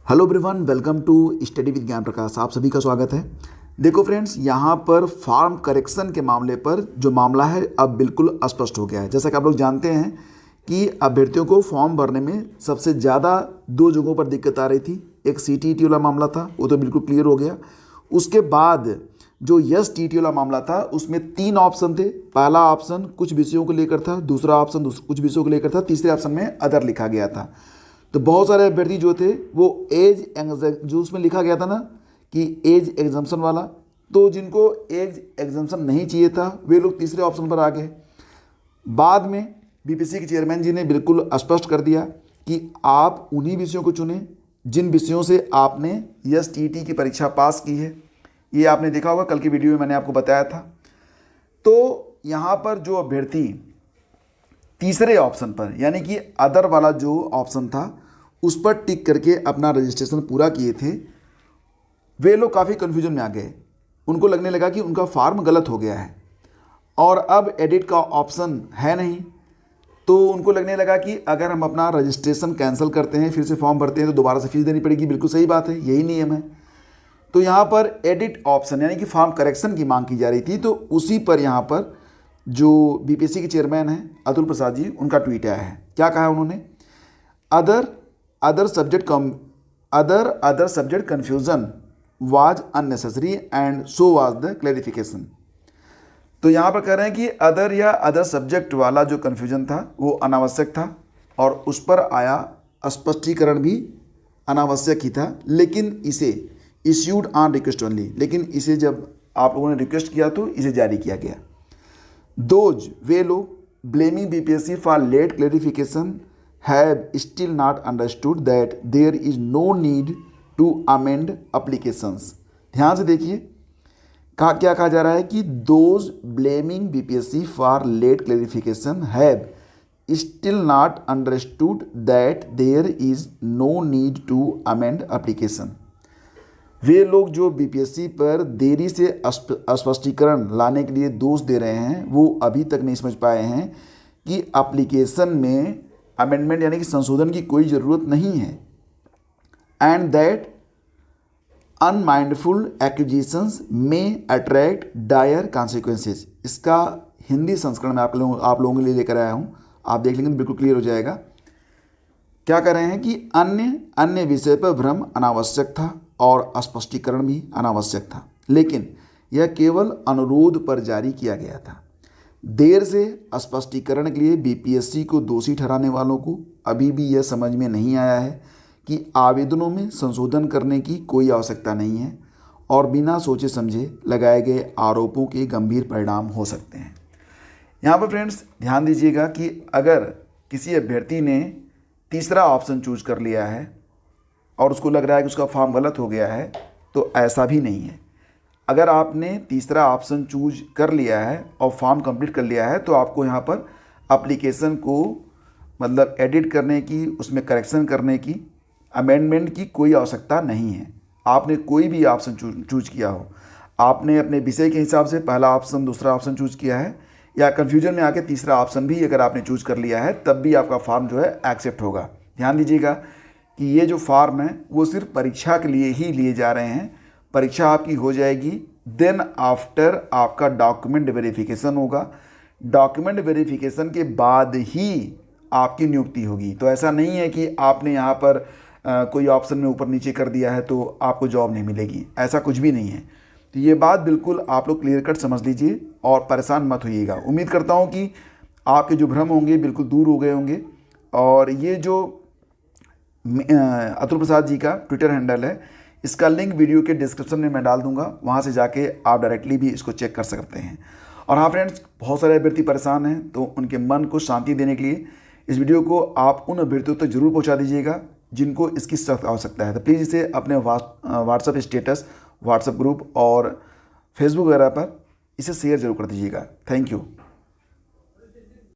Hello everyone, welcome to study with Gyan Prakash. आप सभी का स्वागत है। देखो फ्रेंड्स, यहाँ पर फॉर्म करेक्शन के मामले पर जो मामला है अब बिल्कुल स्पष्ट हो गया है। जैसा कि आप लोग जानते हैं कि अभ्यर्थियों को फॉर्म भरने में सबसे ज़्यादा दो जगहों पर दिक्कत आ रही थी। एक CTET वाला मामला था, वो तो बिल्कुल क्लियर हो गया। उसके बाद जो STET वाला मामला था उसमें 3 ऑप्शन थे। पहला ऑप्शन कुछ विषयों को लेकर था, दूसरा ऑप्शन कुछ विषयों को लेकर था, तीसरे ऑप्शन में अदर लिखा गया था। तो बहुत सारे अभ्यर्थी जो थे वो जो उसमें लिखा गया था ना कि एज एग्जाम्पशन वाला, तो जिनको एज एग्जाम्पशन नहीं चाहिए था वे लोग तीसरे ऑप्शन पर आ गए। बाद में BPSC के चेयरमैन जी ने बिल्कुल स्पष्ट कर दिया कि आप उन्हीं विषयों को चुनें जिन विषयों से आपने STET की परीक्षा पास की है। ये आपने देखा होगा, कल की वीडियो में मैंने आपको बताया था। तो यहाँ पर जो अभ्यर्थी तीसरे ऑप्शन पर यानी कि अदर वाला जो ऑप्शन था उस पर टिक करके अपना रजिस्ट्रेशन पूरा किए थे, वे लोग काफ़ी कन्फ्यूजन में आ गए। उनको लगने लगा कि उनका फॉर्म गलत हो गया है और अब एडिट का ऑप्शन है नहीं। तो उनको लगने लगा कि अगर हम अपना रजिस्ट्रेशन कैंसिल करते हैं, फिर से फॉर्म भरते हैं तो दोबारा से फीस देनी पड़ेगी। बिल्कुल सही बात है, यही नियम है। तो यहाँ पर एडिट ऑप्शन यानी कि फॉर्म करेक्शन की मांग की जा रही थी। तो उसी पर यहाँ पर जो BPSC के चेयरमैन हैं अतुल प्रसाद जी, उनका ट्वीट आया है। क्या कहा उन्होंने? Other subject confusion was unnecessary and so was the clarification. तो यहाँ पर कह रहे हैं कि अदर सब्जेक्ट वाला जो कन्फ्यूजन था वो अनावश्यक था और उस पर आया स्पष्टीकरण भी अनावश्यक ही था, लेकिन इसे इश्यूड ऑन रिक्वेस्ट ओनली, लेकिन इसे जब आप लोगों ने रिक्वेस्ट किया तो इसे जारी किया गया। Those वे लोग blaming BPSC for late clarification have still not understood that there is no need to amend applications। ध्यान से देखिए, क्या कहा जा रहा है कि those blaming BPSC for late clarification have still not understood that there is no need to amend application। वे लोग जो BPSC पर देरी से स्पष्टीकरण लाने के लिए दोष दे रहे हैं वो अभी तक नहीं समझ पाए हैं कि एप्लीकेशन में अमेंडमेंट यानी कि संशोधन की कोई ज़रूरत नहीं है। एंड दैट अनमाइंडफुल एक्विजिशंस में अट्रैक्ट डायर कॉन्सिक्वेंसेस। इसका हिंदी संस्करण में आप लोगों के लिए लेकर आया हूँ, आप देख लेंगे बिल्कुल क्लियर हो जाएगा। क्या कर रहे हैं कि अन्य विषय पर भ्रम अनावश्यक था और स्पष्टीकरण भी अनावश्यक था, लेकिन यह केवल अनुरोध पर जारी किया गया था। देर से स्पष्टीकरण के लिए BPSC को दोषी ठहराने वालों को अभी भी यह समझ में नहीं आया है कि आवेदनों में संशोधन करने की कोई आवश्यकता नहीं है और बिना सोचे समझे लगाए गए आरोपों के गंभीर परिणाम हो सकते हैं। यहाँ पर फ्रेंड्स ध्यान दीजिएगा कि अगर किसी अभ्यर्थी ने तीसरा ऑप्शन चूज कर लिया है और उसको लग रहा है कि उसका फॉर्म गलत हो गया है, तो ऐसा भी नहीं है। अगर आपने तीसरा ऑप्शन चूज कर लिया है और फॉर्म कंप्लीट कर लिया है तो आपको यहाँ पर एप्लीकेशन को मतलब एडिट करने की, उसमें करेक्शन करने की, अमेंडमेंट की कोई आवश्यकता नहीं है। आपने कोई भी ऑप्शन चूज किया हो, आपने अपने विषय के हिसाब से पहला ऑप्शन दूसरा ऑप्शन चूज किया है या कन्फ्यूजन में आके तीसरा ऑप्शन भी अगर आपने चूज कर लिया है, तब भी आपका फॉर्म जो है एक्सेप्ट होगा। ध्यान दीजिएगा कि ये जो फॉर्म है वो सिर्फ परीक्षा के लिए ही लिए जा रहे हैं। परीक्षा आपकी हो जाएगी, देन आफ्टर आपका डॉक्यूमेंट वेरिफिकेशन होगा। डॉक्यूमेंट वेरिफिकेशन के बाद ही आपकी नियुक्ति होगी। तो ऐसा नहीं है कि आपने यहाँ पर कोई ऑप्शन में ऊपर नीचे कर दिया है तो आपको जॉब नहीं मिलेगी, ऐसा कुछ भी नहीं है। तो ये बात बिल्कुल आप लोग क्लियर कट समझ लीजिए और परेशान मत होइएगा। उम्मीद करता हूँ कि आपके जो भ्रम होंगे बिल्कुल दूर हो गए होंगे। और ये जो अतुल प्रसाद जी का ट्विटर हैंडल है, इसका लिंक वीडियो के डिस्क्रिप्शन में मैं डाल दूंगा, वहाँ से जाके आप डायरेक्टली भी इसको चेक कर सकते हैं। और हाँ फ्रेंड्स, बहुत सारे अभ्यर्थी परेशान हैं, तो उनके मन को शांति देने के लिए इस वीडियो को आप उन अभ्यर्थियों तक जरूर पहुँचा दीजिएगा जिनको इसकी सख्त आवश्यकता है। तो प्लीज़ इसे अपने व्हाट्सएप स्टेटस, व्हाट्सएप ग्रुप और फेसबुक वगैरह पर इसे शेयर जरूर कर दीजिएगा। Thank you.